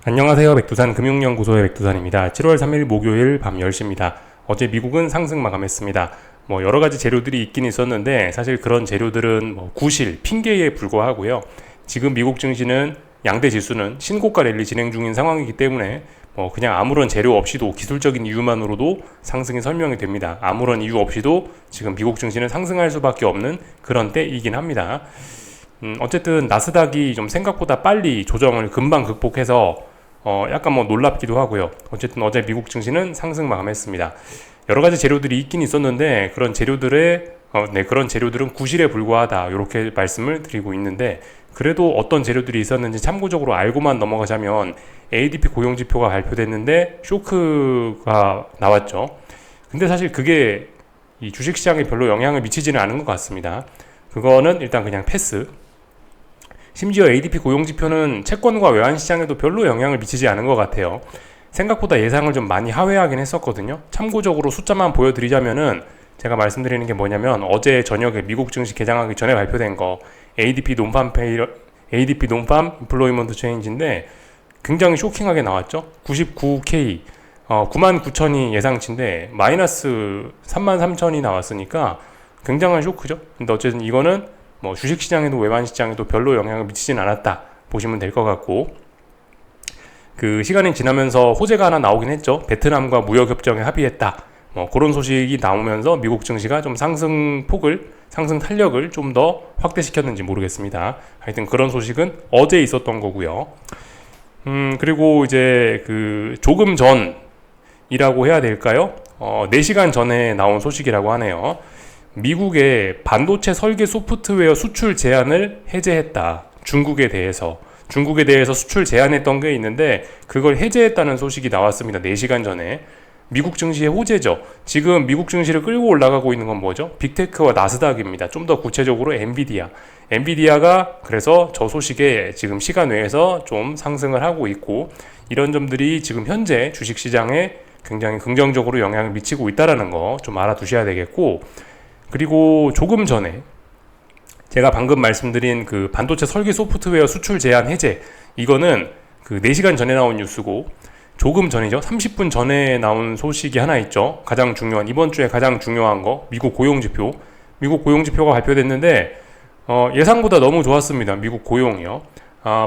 안녕하세요. 백두산 금융연구소의 백두산입니다. 7월 3일 목요일 밤 10시입니다. 어제 미국은 상승 마감했습니다. 여러 가지 재료들이 있긴 있었는데 사실 그런 재료들은 구실, 핑계에 불과하고요. 지금 미국 증시는 양대 지수는 신고가 랠리 진행 중인 상황이기 때문에 그냥 아무런 재료 없이도 기술적인 이유만으로도 상승이 설명이 됩니다. 아무런 이유 없이도 지금 미국 증시는 상승할 수밖에 없는 그런 때이긴 합니다. 어쨌든 나스닥이 좀 생각보다 빨리 조정을 금방 극복해서 약간 놀랍기도 하고요. 어쨌든 어제 미국 증시는 상승 마감했습니다. 여러 가지 재료들이 있긴 있었는데 그런 재료들은 구실에 불과하다 이렇게 말씀을 드리고 있는데 그래도 어떤 재료들이 있었는지 참고적으로 알고만 넘어가자면 ADP 고용지표가 발표됐는데 쇼크가 나왔죠. 근데 사실 그게 이 주식시장에 별로 영향을 미치지는 않은 것 같습니다. 그거는 일단 그냥 패스. 심지어 ADP 고용지표는 채권과 외환시장에도 별로 영향을 미치지 않은 것 같아요. 생각보다 예상을 좀 많이 하회하긴 했었거든요. 참고적으로 숫자만 보여드리자면은 제가 말씀드리는 게 뭐냐면 어제 저녁에 미국 증시 개장하기 전에 발표된 거 ADP 논팜 임플로이먼트 체인지인데 굉장히 쇼킹하게 나왔죠. 99K 99,000이 예상치인데 마이너스 33,000이 나왔으니까 굉장한 쇼크죠. 근데 어쨌든 이거는 주식시장에도 외환시장에도 별로 영향을 미치진 않았다 보시면 될 것 같고, 그 시간이 지나면서 호재가 하나 나오긴 했죠. 베트남과 무역협정에 합의했다. 그런 소식이 나오면서 미국 증시가 좀 상승 탄력을 좀 더 확대시켰는지 모르겠습니다. 하여튼 그런 소식은 어제 있었던 거고요. 그리고 이제 조금 전이라고 해야 될까요? 4시간 전에 나온 소식이라고 하네요. 미국의 반도체 설계 소프트웨어 수출 제한을 해제했다. 중국에 대해서 수출 제한했던 게 있는데 그걸 해제했다는 소식이 나왔습니다. 4시간 전에. 미국 증시의 호재죠. 지금 미국 증시를 끌고 올라가고 있는 건 뭐죠? 빅테크와 나스닥입니다. 좀 더 구체적으로 엔비디아가 그래서 저 소식에 지금 시간 외에서 좀 상승을 하고 있고, 이런 점들이 지금 현재 주식시장에 굉장히 긍정적으로 영향을 미치고 있다는 거 좀 알아두셔야 되겠고, 그리고 조금 전에 제가 방금 말씀드린 그 반도체 설계 소프트웨어 수출 제한 해제, 이거는 4시간 전에 나온 뉴스고 조금 전이죠. 30분 전에 나온 소식이 하나 있죠. 이번 주에 가장 중요한 거 미국 고용지표가 발표됐는데 예상보다 너무 좋았습니다. 미국 고용이요.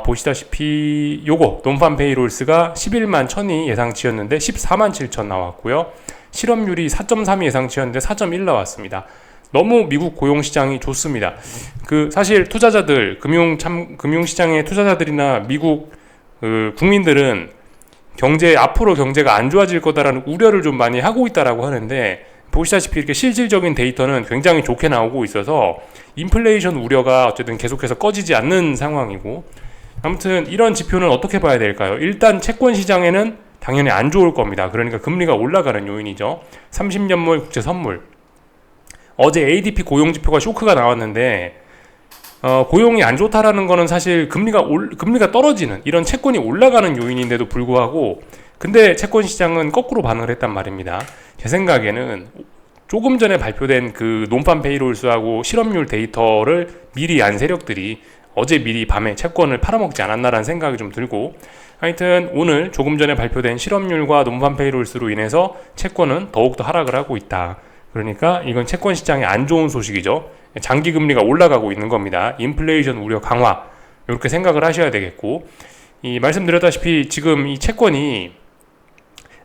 보시다시피 요거 논팜 페이롤스가 11만 1000이 예상치였는데 14만 7천 나왔고요. 실업률이 4.3이 예상치였는데 4.1 나왔습니다. 너무 미국 고용시장이 좋습니다. 사실 투자자들, 금융시장의 투자자들이나 미국 국민들은 앞으로 경제가 안 좋아질 거다라는 우려를 좀 많이 하고 있다라고 하는데, 보시다시피 이렇게 실질적인 데이터는 굉장히 좋게 나오고 있어서 인플레이션 우려가 어쨌든 계속해서 꺼지지 않는 상황이고, 아무튼 이런 지표는 어떻게 봐야 될까요? 일단 채권 시장에는 당연히 안 좋을 겁니다. 그러니까 금리가 올라가는 요인이죠. 30년물 국채 선물. 어제 ADP 고용지표가 쇼크가 나왔는데 고용이 안 좋다라는 거는 사실 금리가 떨어지는 이런 채권이 올라가는 요인인데도 불구하고, 근데 채권 시장은 거꾸로 반응을 했단 말입니다. 제 생각에는 조금 전에 발표된 논팜 페이롤스하고 실업률 데이터를 미리 안 세력들이 어제 미리 밤에 채권을 팔아먹지 않았나라는 생각이 좀 들고, 하여튼 오늘 조금 전에 발표된 실업률과 논팜 페이롤스로 인해서 채권은 더욱더 하락을 하고 있다. 그러니까 이건 채권 시장에 안 좋은 소식이죠. 장기 금리가 올라가고 있는 겁니다. 인플레이션 우려 강화, 이렇게 생각을 하셔야 되겠고, 말씀드렸다시피 지금 이 채권이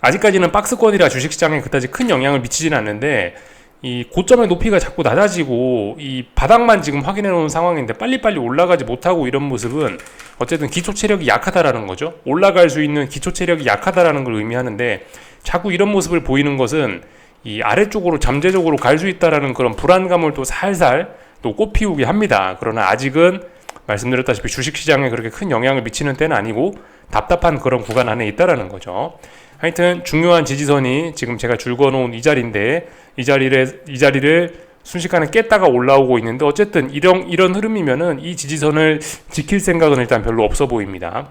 아직까지는 박스권이라 주식시장에 그다지 큰 영향을 미치지는 않는데, 이 고점의 높이가 자꾸 낮아지고 이 바닥만 지금 확인해 놓은 상황인데 빨리빨리 올라가지 못하고, 이런 모습은 어쨌든 기초 체력이 약하다라는 거죠. 올라갈 수 있는 기초 체력이 약하다라는 걸 의미하는데, 자꾸 이런 모습을 보이는 것은 이 아래쪽으로 잠재적으로 갈 수 있다라는 그런 불안감을 또 살살 또 꽃피우게 합니다. 그러나 아직은 말씀드렸다시피 주식시장에 그렇게 큰 영향을 미치는 때는 아니고 답답한 그런 구간 안에 있다라는 거죠. 하여튼 중요한 지지선이 지금 제가 줄거놓은 이 자리인데, 이 자리를 순식간에 깼다가 올라오고 있는데, 어쨌든 이런 흐름이면은 이 지지선을 지킬 생각은 일단 별로 없어 보입니다.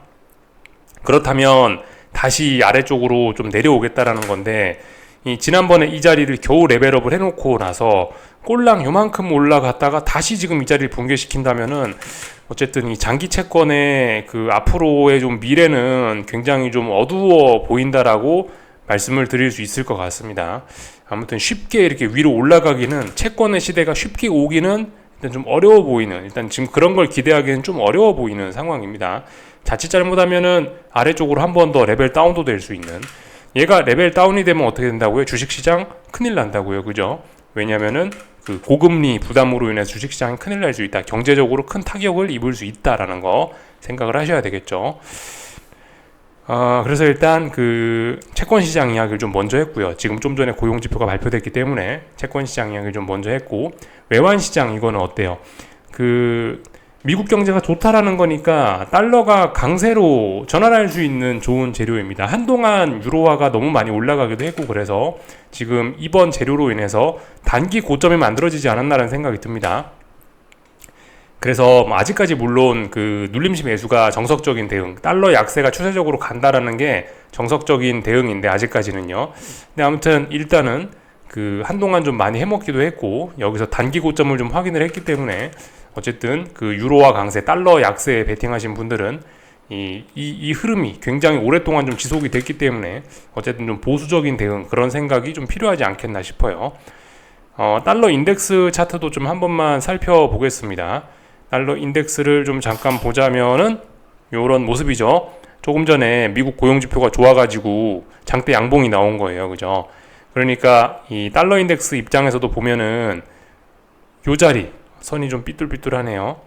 그렇다면 다시 아래쪽으로 좀 내려오겠다라는 건데, 지난번에 이 자리를 겨우 레벨업을 해놓고 나서 꼴랑 요만큼 올라갔다가 다시 지금 이 자리를 붕괴시킨다면은 어쨌든 이 장기 채권의 그 앞으로의 좀 미래는 굉장히 좀 어두워 보인다라고 말씀을 드릴 수 있을 것 같습니다. 아무튼 쉽게 이렇게 위로 올라가기는, 채권의 시대가 쉽게 오기는 일단 좀 어려워 보이는, 일단 지금 그런 걸 기대하기는 좀 어려워 보이는 상황입니다. 자칫 잘못하면은 아래쪽으로 한 번 더 레벨 다운도 될 수 있는, 얘가 레벨 다운이 되면 어떻게 된다고요? 주식시장 큰일 난다고요. 그죠? 왜냐면은 그 고금리 부담으로 인해서 주식시장이 큰일 날 수 있다. 경제적으로 큰 타격을 입을 수 있다라는 거 생각을 하셔야 되겠죠. 그래서 일단 그 채권시장 이야기를 좀 먼저 했고요. 지금 좀 전에 고용지표가 발표됐기 때문에 채권시장 이야기를 좀 먼저 했고, 외환시장 이거는 어때요? 그 미국 경제가 좋다라는 거니까 달러가 강세로 전환할 수 있는 좋은 재료입니다. 한동안 유로화가 너무 많이 올라가기도 했고, 그래서 지금 이번 재료로 인해서 단기 고점이 만들어지지 않았나라는 생각이 듭니다. 그래서 아직까지 물론 그 눌림시 매수가 정석적인 대응, 달러 약세가 추세적으로 간다라는 게 정석적인 대응인데 아직까지는요. 근데 아무튼 일단은 그 한동안 좀 많이 해먹기도 했고, 여기서 단기 고점을 좀 확인을 했기 때문에 어쨌든 그 유로화 강세, 달러 약세에 베팅하신 분들은 이 흐름이 굉장히 오랫동안 좀 지속이 됐기 때문에 어쨌든 좀 보수적인 대응, 그런 생각이 좀 필요하지 않겠나 싶어요. 달러 인덱스 차트도 좀 한 번만 살펴보겠습니다. 달러 인덱스를 좀 잠깐 보자면은 요런 모습이죠. 조금 전에 미국 고용지표가 좋아가지고 장대 양봉이 나온 거예요. 그죠? 그러니까 이 달러 인덱스 입장에서도 보면은 요 자리 선이 좀 삐뚤삐뚤하네요.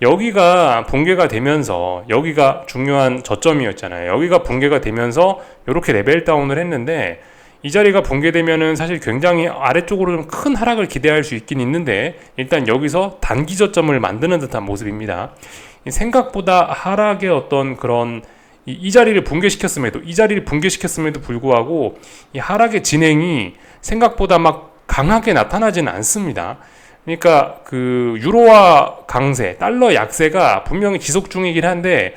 여기가 붕괴가 되면서, 여기가 중요한 저점이었잖아요. 여기가 붕괴가 되면서 이렇게 레벨 다운을 했는데, 이 자리가 붕괴되면은 사실 굉장히 아래쪽으로 좀 큰 하락을 기대할 수 있긴 있는데, 일단 여기서 단기 저점을 만드는 듯한 모습입니다. 생각보다 하락의 어떤 그런 이 자리를 붕괴시켰음에도 불구하고 이 하락의 진행이 생각보다 막 강하게 나타나지는 않습니다. 그러니까 그 유로화 강세, 달러 약세가 분명히 지속 중이긴 한데,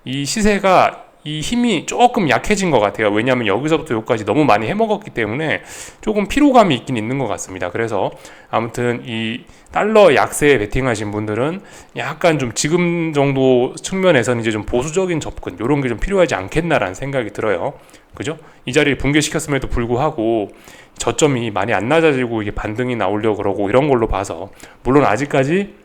이 시세가 이 힘이 조금 약해진 것 같아요. 왜냐하면 여기서부터 여기까지 너무 많이 해먹었기 때문에 조금 피로감이 있긴 있는 것 같습니다. 그래서 아무튼 이 달러 약세에 베팅하신 분들은 약간 좀 지금 정도 측면에서는 이제 좀 보수적인 접근, 이런 게 좀 필요하지 않겠나라는 생각이 들어요. 그죠? 이 자리를 붕괴시켰음에도 불구하고 저점이 많이 안 낮아지고 이게 반등이 나오려고 그러고 이런 걸로 봐서, 물론 아직까지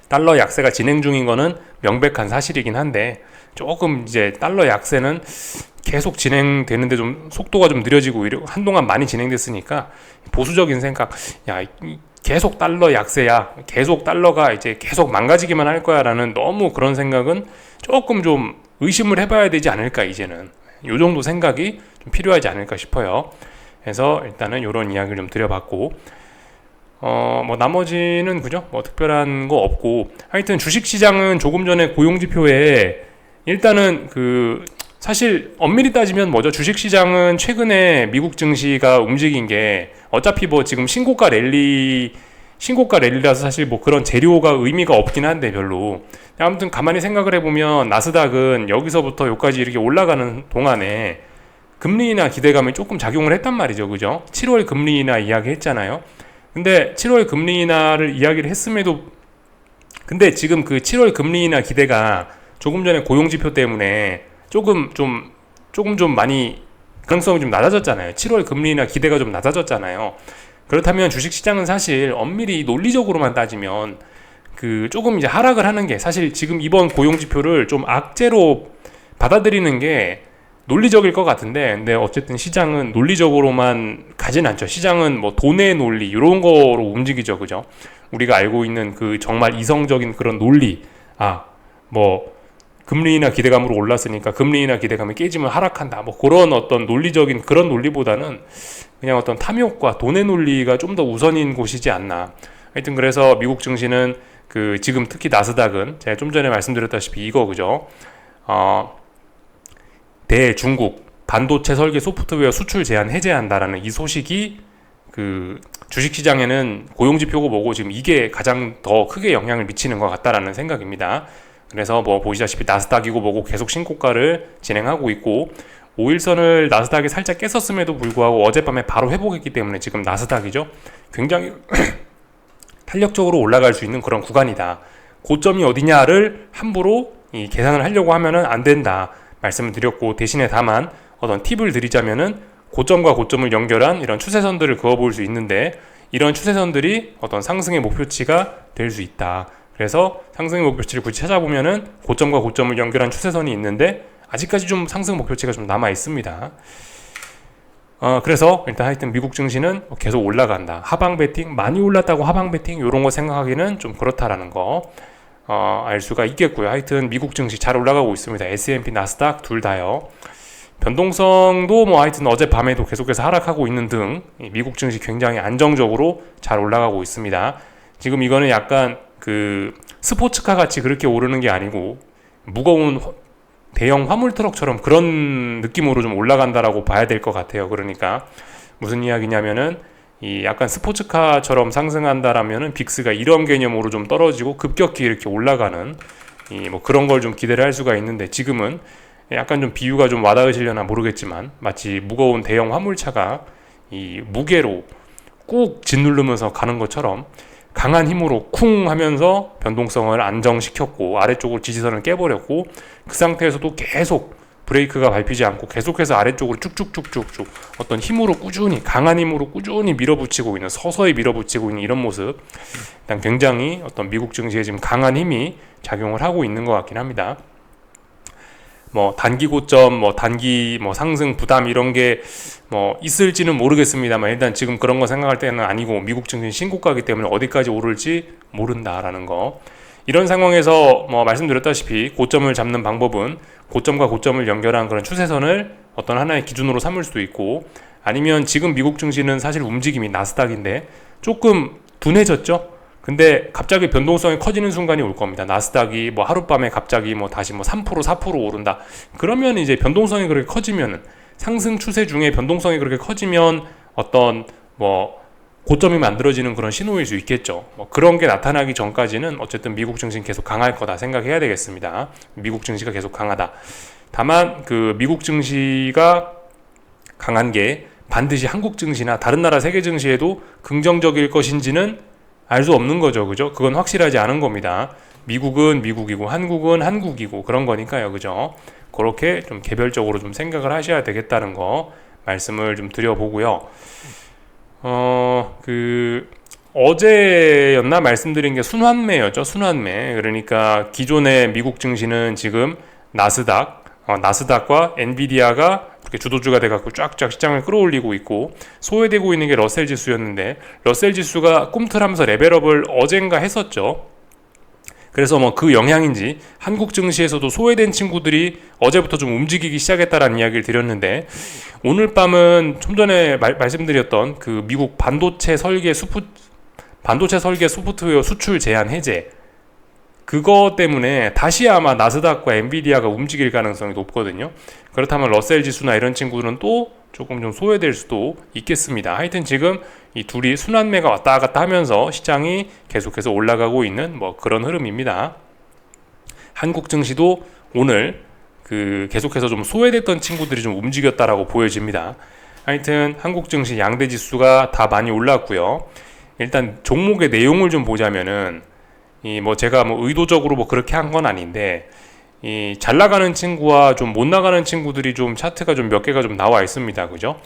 달러 약세가 진행 중인 거는 명백한 사실이긴 한데, 조금 이제 달러 약세는 계속 진행되는데 좀 속도가 좀 느려지고 한동안 많이 진행됐으니까 보수적인 생각, 야, 계속 달러 약세야, 계속 달러가 이제 계속 망가지기만 할 거야 라는 너무 그런 생각은 조금 좀 의심을 해봐야 되지 않을까. 이제는 요 정도 생각이 좀 필요하지 않을까 싶어요. 그래서 일단은 이런 이야기를 좀 드려봤고, 뭐 나머지는 그죠? 뭐 특별한 거 없고, 하여튼 주식시장은 조금 전에 고용지표에 일단은 그 사실 엄밀히 따지면 뭐죠? 주식시장은 최근에 미국 증시가 움직인 게 어차피 뭐 지금 신고가 랠리라서 사실 뭐 그런 재료가 의미가 없긴 한데 별로. 아무튼 가만히 생각을 해보면 나스닥은 여기서부터 여기까지 이렇게 올라가는 동안에 금리 인하 기대감이 조금 작용을 했단 말이죠. 그죠? 7월 금리 인하 이야기 했잖아요. 근데 7월 금리 인하를 이야기를 했음에도, 근데 지금 그 7월 금리 인하 기대가 조금 전에 고용지표 때문에 조금 좀 많이 가능성이 좀 낮아졌잖아요. 7월 금리 인하 기대가 좀 낮아졌잖아요. 그렇다면 주식시장은 사실 엄밀히 논리적으로만 따지면 그 조금 이제 하락을 하는 게, 사실 지금 이번 고용지표를 좀 악재로 받아들이는 게 논리적일 것 같은데, 근데 어쨌든 시장은 논리적으로만 가진 않죠. 시장은 뭐 돈의 논리 이런 거로 움직이죠. 그죠? 우리가 알고 있는 그 정말 이성적인 그런 논리, 뭐 금리 인하 기대감으로 올랐으니까 금리 인하 기대감이 깨지면 하락한다, 뭐 그런 어떤 논리적인 그런 논리보다는 그냥 어떤 탐욕과 돈의 논리가 좀 더 우선인 곳이지 않나. 하여튼 그래서 미국 증시는 그 지금 특히 나스닥은 제가 좀 전에 말씀드렸다시피 이거 그죠? 대중국 반도체 설계 소프트웨어 수출 제한 해제한다라는 이 소식이 그 주식시장에는 고용지표고 뭐고 지금 이게 가장 더 크게 영향을 미치는 것 같다라는 생각입니다. 그래서 뭐 보시다시피 나스닥이고 뭐고 계속 신고가를 진행하고 있고, 5일선을 나스닥이 살짝 깼었음에도 불구하고 어젯밤에 바로 회복했기 때문에 지금 나스닥이죠, 굉장히 탄력적으로 올라갈 수 있는 그런 구간이다. 고점이 어디냐를 함부로 이 계산을 하려고 하면은 안 된다 말씀을 드렸고, 대신에 다만 어떤 팁을 드리자면은 고점과 고점을 연결한 이런 추세선들을 그어볼 수 있는데, 이런 추세선들이 어떤 상승의 목표치가 될 수 있다. 그래서 상승의 목표치를 굳이 찾아보면은 고점과 고점을 연결한 추세선이 있는데 아직까지 좀 상승 목표치가 좀 남아 있습니다. 그래서 일단 하여튼 미국 증시는 계속 올라간다. 하방 베팅, 많이 올랐다고 하방 베팅 이런 거 생각하기는 좀 그렇다라는 거 알 수가 있겠고요. 하여튼 미국 증시 잘 올라가고 있습니다. S&P, 나스닥 둘 다요. 변동성도 뭐 하여튼 어젯밤에도 계속해서 하락하고 있는 등 미국 증시 굉장히 안정적으로 잘 올라가고 있습니다. 지금 이거는 약간 그 스포츠카 같이 그렇게 오르는 게 아니고 무거운 대형 화물 트럭처럼 그런 느낌으로 좀 올라간다라고 봐야 될 것 같아요. 그러니까 무슨 이야기냐면은 이 약간 스포츠카처럼 상승한다라면은 빅스가 이런 개념으로 좀 떨어지고 급격히 이렇게 올라가는 이 뭐 그런 걸 좀 기대를 할 수가 있는데, 지금은 약간 좀 비유가 좀 와닿으시려나 모르겠지만 마치 무거운 대형 화물차가 이 무게로 꾹 짓누르면서 가는 것처럼 강한 힘으로 쿵 하면서 변동성을 안정시켰고 아래쪽으로 지지선을 깨버렸고, 그 상태에서도 계속 브레이크가 밟히지 않고 계속해서 아래쪽으로 쭉쭉쭉쭉쭉 어떤 힘으로 꾸준히, 강한 힘으로 꾸준히 밀어붙이고 있는, 서서히 밀어붙이고 있는 이런 모습, 일단 굉장히 어떤 미국 증시에 지금 강한 힘이 작용을 하고 있는 것 같긴 합니다. 뭐 단기 고점, 뭐 단기 뭐 상승 부담 이런 게 뭐 있을지는 모르겠습니다만, 일단 지금 그런 거 생각할 때는 아니고 미국 증시 신고가이기 때문에 어디까지 오를지 모른다라는 거. 이런 상황에서 뭐 말씀드렸다시피 고점을 잡는 방법은 고점과 고점을 연결한 그런 추세선을 어떤 하나의 기준으로 삼을 수도 있고, 아니면 지금 미국 증시는 사실 움직임이 나스닥인데 조금 둔해졌죠. 근데 갑자기 변동성이 커지는 순간이 올 겁니다. 나스닥이 뭐 하룻밤에 갑자기 뭐 다시 뭐 3% 4% 오른다. 그러면 이제 변동성이 그렇게 커지면은, 상승 추세 중에 변동성이 그렇게 커지면 어떤 뭐 고점이 만들어지는 그런 신호일 수 있겠죠. 뭐 그런 게 나타나기 전까지는 어쨌든 미국 증시는 계속 강할 거다 생각해야 되겠습니다. 미국 증시가 계속 강하다. 다만 그 미국 증시가 강한 게 반드시 한국 증시나 다른 나라 세계 증시에도 긍정적일 것인지는 알 수 없는 거죠. 그죠? 그건 확실하지 않은 겁니다. 미국은 미국이고 한국은 한국이고 그런 거니까요. 그죠? 그렇게 좀 개별적으로 좀 생각을 하셔야 되겠다는 거 말씀을 좀 드려보고요. 어제였나 말씀드린 게 순환매였죠. 순환매. 그러니까 기존의 미국 증시는 지금 나스닥과 엔비디아가 이렇게 주도주가 돼갖고 쫙쫙 시장을 끌어올리고 있고, 소외되고 있는 게 러셀 지수였는데, 러셀 지수가 꿈틀하면서 레벨업을 어젠가 했었죠. 그래서 뭐 그 영향인지 한국 증시에서도 소외된 친구들이 어제부터 좀 움직이기 시작했다라는 이야기를 드렸는데, 오늘 밤은 좀 전에 말씀드렸던 그 미국 반도체 설계 소프트웨어 수출 제한 해제, 그거 때문에 다시 아마 나스닥과 엔비디아가 움직일 가능성이 높거든요. 그렇다면 러셀 지수나 이런 친구들은 또 조금 좀 소외될 수도 있겠습니다. 하여튼 지금 이 둘이 순환매가 왔다 갔다 하면서 시장이 계속해서 올라가고 있는 뭐 그런 흐름입니다. 한국 증시도 오늘 그 계속해서 좀 소외됐던 친구들이 좀 움직였다라고 보여집니다. 하여튼 한국 증시 양대 지수가 다 많이 올랐고요. 일단 종목의 내용을 좀 보자면은, 이 뭐 제가 뭐 의도적으로 뭐 그렇게 한 건 아닌데, 이 잘 나가는 친구와 좀 못 나가는 친구들이 좀 차트가 좀 몇 개가 좀 나와 있습니다. 그죠?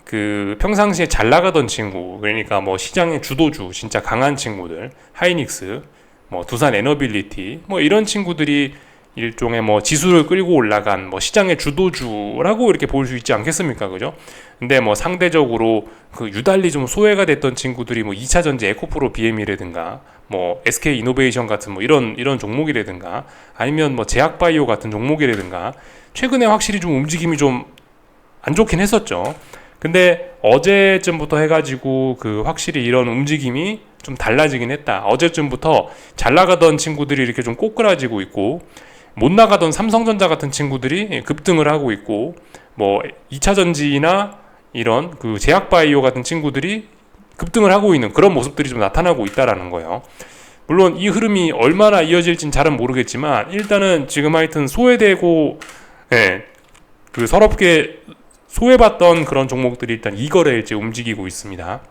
그 평상시에 잘 나가던 친구, 그러니까 뭐 시장의 주도주, 진짜 강한 친구들, 하이닉스, 뭐 두산 에너빌리티, 뭐 이런 친구들이 일종의 뭐 지수를 끌고 올라간 뭐 시장의 주도주라고 이렇게 볼 수 있지 않겠습니까? 그죠? 근데 뭐 상대적으로 그 유달리 좀 소외가 됐던 친구들이 뭐 2차전지 에코프로 BM이라든가 뭐 SK 이노베이션 같은 뭐 이런 종목이라든가, 아니면 뭐 제약바이오 같은 종목이라든가 최근에 확실히 좀 움직임이 좀 안 좋긴 했었죠. 근데 어제쯤부터 해가지고 그 확실히 이런 움직임이 좀 달라지긴 했다. 어제쯤부터 잘 나가던 친구들이 이렇게 좀 꼬꾸라지고 있고, 못 나가던 삼성전자 같은 친구들이 급등을 하고 있고, 뭐 2차전지나 이런 그 제약바이오 같은 친구들이 급등을 하고 있는 그런 모습들이 좀 나타나고 있다라는 거예요. 물론 이 흐름이 얼마나 이어질진 잘은 모르겠지만, 일단은 지금 하여튼 소외되고 그 서럽게 소외받던 그런 종목들이 일단 2거래일째 움직이고 있습니다.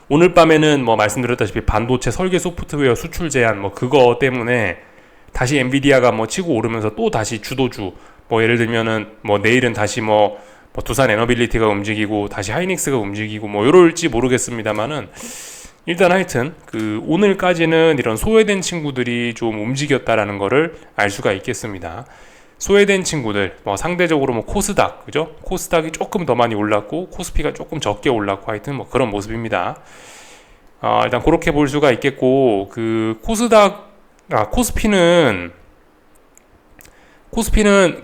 오늘 밤에는 뭐 말씀드렸다시피 반도체 설계 소프트웨어 수출 제한 뭐 그거 때문에 다시 엔비디아가 뭐 치고 오르면서 또 다시 주도주, 뭐 예를 들면은 뭐 내일은 다시 뭐 두산 에너빌리티가 움직이고 다시 하이닉스가 움직이고 뭐 이럴지 모르겠습니다만은, 일단 하여튼 그 오늘까지는 이런 소외된 친구들이 좀 움직였다라는 거를 알 수가 있겠습니다. 소외된 친구들, 뭐 상대적으로 뭐 코스닥, 그죠? 코스닥이 조금 더 많이 올랐고 코스피가 조금 적게 올랐고 하여튼 뭐 그런 모습입니다. 일단 그렇게 볼 수가 있겠고, 그 코스피는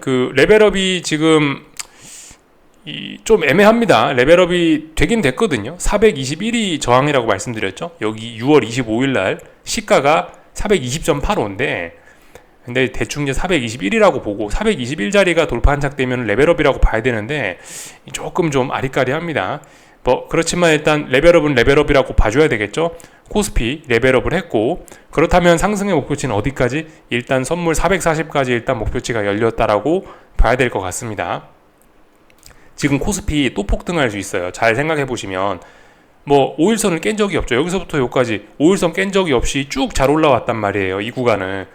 그 레벨업이 지금 좀 애매합니다. 레벨업이 되긴 됐거든요. 421이 저항이라고 말씀드렸죠. 여기 6월 25일 날 시가가 420.85인데, 근데 대충 이제 421이라고 보고 421자리가 돌파 한착되면 레벨업이라고 봐야 되는데 조금 좀 아리까리합니다. 뭐 그렇지만 일단 레벨업은 레벨업이라고 봐줘야 되겠죠. 코스피 레벨업을 했고, 그렇다면 상승의 목표치는 어디까지? 일단 선물 440까지 일단 목표치가 열렸다라고 봐야 될 것 같습니다. 지금 코스피 또 폭등할 수 있어요. 잘 생각해 보시면 뭐 5일선을 깬 적이 없죠. 여기서부터 여기까지 5일선 깬 적이 없이 쭉 잘 올라왔단 말이에요. 이 구간을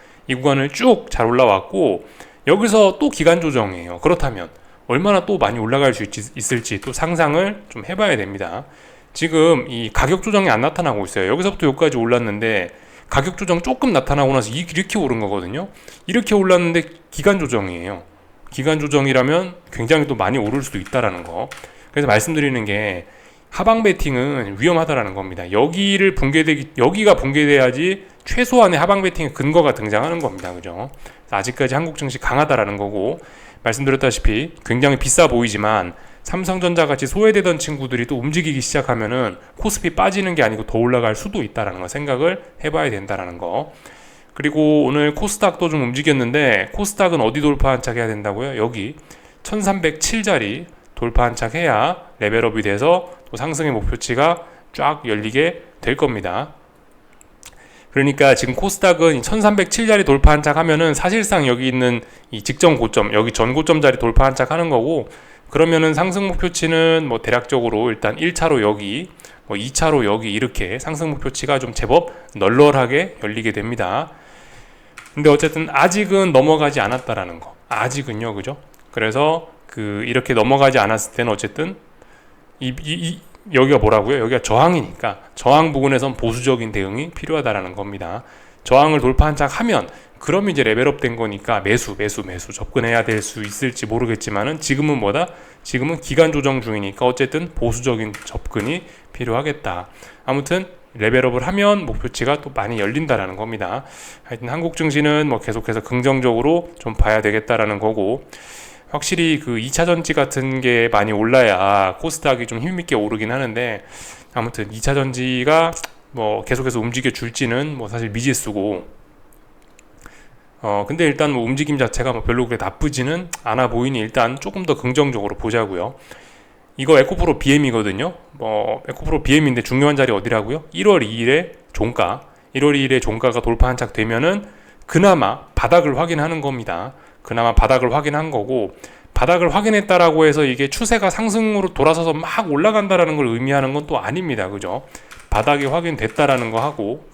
쭉 잘 올라왔고, 여기서 또 기간 조정이에요. 그렇다면 얼마나 또 많이 올라갈 수 있을지 또 상상을 좀 해봐야 됩니다. 지금 이 가격 조정이 안 나타나고 있어요. 여기서부터 여기까지 올랐는데 가격 조정 조금 나타나고 나서 이렇게 오른 거거든요. 이렇게 올랐는데 기간 조정이에요. 기간 조정이라면 굉장히 또 많이 오를 수도 있다라는 거. 그래서 말씀드리는 게 하방 베팅은 위험하다라는 겁니다. 여기가 붕괴돼야지 최소한의 하방 베팅의 근거가 등장하는 겁니다. 그죠? 아직까지 한국 증시 강하다라는 거고, 말씀드렸다시피 굉장히 비싸 보이지만 삼성전자 같이 소외되던 친구들이 또 움직이기 시작하면은 코스피 빠지는 게 아니고 더 올라갈 수도 있다라는 거 생각을 해봐야 된다라는 거. 그리고 오늘 코스닥도 좀 움직였는데, 코스닥은 어디 돌파 한착해야 된다고요? 여기 1307자리 돌파 한착해야 레벨업이 돼서 또 상승의 목표치가 쫙 열리게 될 겁니다. 그러니까 지금 코스닥은 1307자리 돌파 한착하면은 사실상 여기 있는 이 직전 고점, 여기 전 고점 자리 돌파 한착하는 거고, 그러면은 상승 목표치는 뭐 대략적으로 일단 1차로 여기, 뭐 2차로 여기 이렇게 상승 목표치가 좀 제법 널널하게 열리게 됩니다. 근데 어쨌든 아직은 넘어가지 않았다라는 거. 아직은요, 그죠? 그래서 이렇게 넘어가지 않았을 때는 어쨌든 여기가 뭐라고요? 여기가 저항이니까 저항 부근에선 보수적인 대응이 필요하다라는 겁니다. 저항을 돌파 한착하면 그럼 이제 레벨업 된 거니까 매수 접근해야 될 수 있을지 모르겠지만은 지금은 지금은 기간 조정 중이니까 어쨌든 보수적인 접근이 필요하겠다. 아무튼 레벨업을 하면 목표치가 또 많이 열린다라는 겁니다. 하여튼 한국 증시는 뭐 계속해서 긍정적으로 좀 봐야 되겠다라는 거고, 확실히 그 2차 전지 같은 게 많이 올라야 코스닥이 좀 힘있게 오르긴 하는데, 아무튼 2차 전지가 뭐 계속해서 움직여 줄지는 뭐 사실 미지수고, 근데 일단 뭐 움직임 자체가 뭐 별로 그렇게 나쁘지는 않아 보이니 일단 조금 더 긍정적으로 보자고요. 이거 에코프로 BM이거든요. 에코프로 BM인데 중요한 자리 어디라고요? 1월 2일에 종가. 1월 2일에 종가가 돌파 한착되면은 그나마 바닥을 확인하는 겁니다. 그나마 바닥을 확인한 거고, 바닥을 확인했다라고 해서 이게 추세가 상승으로 돌아서서 막 올라간다라는 걸 의미하는 건 또 아닙니다. 그죠? 바닥이 확인됐다라는 거 하고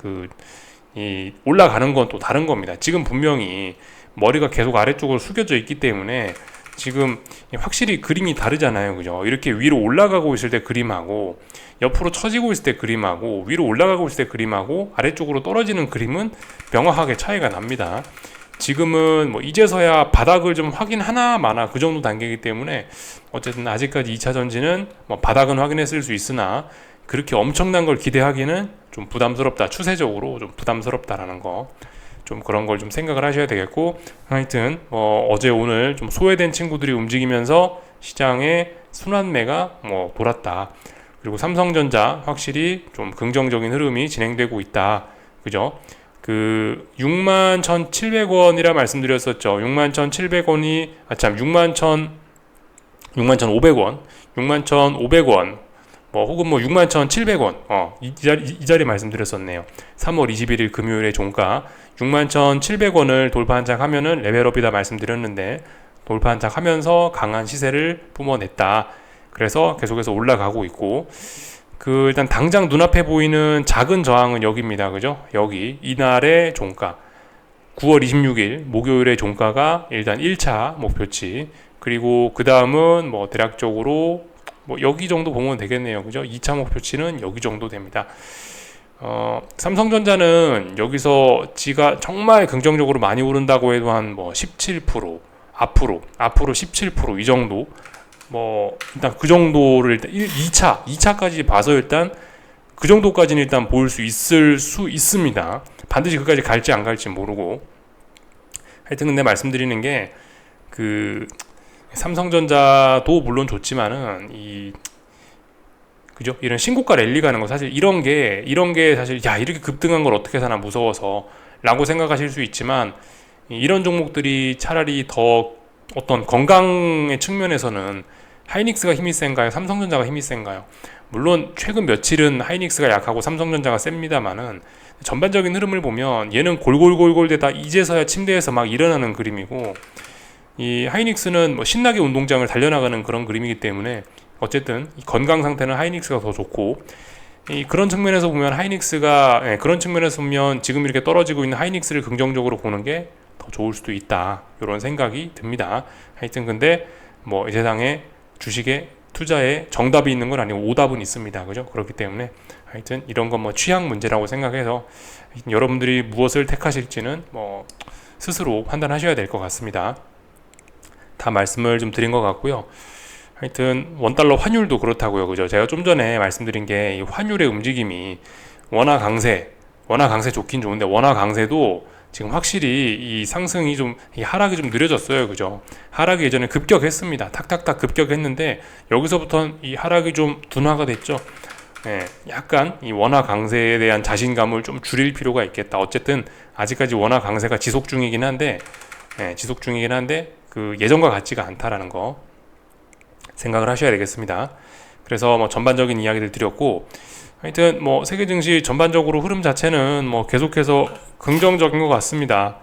올라가는 건 또 다른 겁니다. 지금 분명히 머리가 계속 아래쪽으로 숙여져 있기 때문에 지금 확실히 그림이 다르잖아요. 그죠? 이렇게 위로 올라가고 있을 때 그림하고 옆으로 처지고 있을 때 그림하고 위로 올라가고 있을 때 그림하고 아래쪽으로 떨어지는 그림은 명확하게 차이가 납니다. 지금은 뭐 이제서야 바닥을 좀 확인하나 마나 그 정도 단계이기 때문에 어쨌든 아직까지 2차 전지는 뭐 바닥은 확인했을 수 있으나 그렇게 엄청난 걸 기대하기는 좀 부담스럽다. 추세적으로 좀 부담스럽다라는 거. 좀 그런 걸 좀 생각을 하셔야 되겠고, 하여튼 어제 오늘 좀 소외된 친구들이 움직이면서 시장에 순환매가 돌았다. 그리고 삼성전자 확실히 좀 긍정적인 흐름이 진행되고 있다. 그죠? 61,700원이라 말씀드렸었죠. 61,700원이 61,500원, 61,500원, 혹은 61,700원, 이 자리 말씀드렸었네요. 3월 21일 금요일에 종가 61,700원을 돌파 한착하면은 레벨업이다 말씀드렸는데, 돌파 한착하면서 강한 시세를 뿜어냈다. 그래서 계속해서 올라가고 있고, 일단 당장 눈앞에 보이는 작은 저항은 여기입니다. 그죠? 여기 이날의 종가 9월 26일 목요일의 종가가 일단 1차 목표치, 그리고 그 다음은 뭐 대략적으로 뭐 여기 정도 보면 되겠네요. 그죠? 2차 목표치는 여기 정도 됩니다. 삼성전자는 여기서 지가 정말 긍정적으로 많이 오른다고 해도 한 뭐 17% 앞으로 17% 이 정도, 뭐 일단 그 정도를 일단 2차까지 봐서 일단 그 정도까지는 일단 보일 수 있습니다. 반드시 그까지 갈지 안 갈지 모르고. 하여튼 근데 말씀드리는 게 삼성전자도 물론 좋지만은 그죠? 이런 신고가 랠리 가는 거 사실 이런 게 사실 야 이렇게 급등한 걸 어떻게 사나 무서워서 라고 생각하실 수 있지만, 이런 종목들이 차라리 더 어떤 건강의 측면에서는 하이닉스가 힘이 센가요? 삼성전자가 힘이 센가요? 물론 최근 며칠은 하이닉스가 약하고 삼성전자가 셉니다만은 전반적인 흐름을 보면 얘는 골골골골 되다 이제서야 침대에서 막 일어나는 그림이고, 이 하이닉스는 뭐 신나게 운동장을 달려나가는 그런 그림이기 때문에 어쨌든 건강 상태는 하이닉스가 더 좋고, 그런 측면에서 보면 그런 측면에서 보면 지금 이렇게 떨어지고 있는 하이닉스를 긍정적으로 보는 게 더 좋을 수도 있다, 이런 생각이 듭니다. 하여튼 근데 뭐 이 세상에 주식에 투자에 정답이 있는 건 아니고 오답은 있습니다. 그죠? 그렇기 때문에 하여튼 이런 건 뭐 취향 문제라고 생각해서 여러분들이 무엇을 택하실지는 뭐 스스로 판단하셔야 될 것 같습니다. 다 말씀을 좀 드린 것 같고요. 하여튼 원달러 환율도 그렇다고요. 그죠? 제가 좀 전에 말씀드린 게 이 환율의 움직임이 원화 강세 좋긴 좋은데 원화 강세도 지금 확실히 이 상승이 이 하락이 좀 느려졌어요. 그죠? 하락이 예전에 급격했습니다. 탁탁탁 급격했는데 여기서부터는 이 하락이 좀 둔화가 됐죠. 약간 이 원화 강세에 대한 자신감을 좀 줄일 필요가 있겠다. 어쨌든 아직까지 원화 강세가 지속 중이긴 한데 그 예전과 같지가 않다라는 거 생각을 하셔야 되겠습니다. 그래서 뭐 전반적인 이야기를 드렸고, 하여튼 뭐 세계 증시 전반적으로 흐름 자체는 뭐 계속해서 긍정적인 것 같습니다.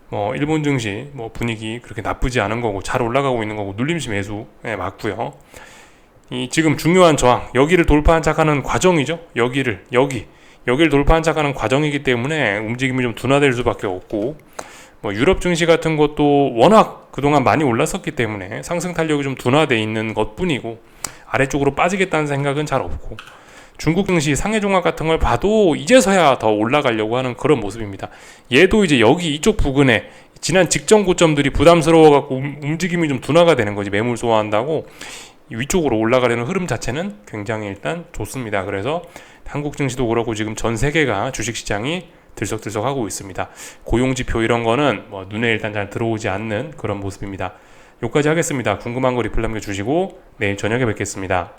뭐 일본 증시 뭐 분위기 그렇게 나쁘지 않은 거고 잘 올라가고 있는 거고 눌림시 매수 맞고요. 이 지금 중요한 저항 여기를 돌파한착하는 과정이죠. 여기를 돌파한착하는 과정이기 때문에 움직임이 좀 둔화될 수밖에 없고, 뭐 유럽 증시 같은 것도 워낙 그동안 많이 올랐었기 때문에 상승 탄력이 좀 둔화되어 있는 것뿐이고 아래쪽으로 빠지겠다는 생각은 잘 없고, 중국 증시 상해 종합 같은 걸 봐도 이제서야 더 올라가려고 하는 그런 모습입니다. 얘도 이제 여기 이쪽 부근에 지난 직전 고점들이 부담스러워 갖고 움직임이 좀 둔화가 되는 거지. 매물 소화한다고 위쪽으로 올라가려는 흐름 자체는 굉장히 일단 좋습니다. 그래서 한국 증시도 그렇고 지금 전 세계가 주식시장이 들썩들썩하고 있습니다. 고용지표 이런 거는 뭐 눈에 일단 잘 들어오지 않는 그런 모습입니다. 여기까지 하겠습니다. 궁금한 거 리플 남겨주시고 내일 저녁에 뵙겠습니다.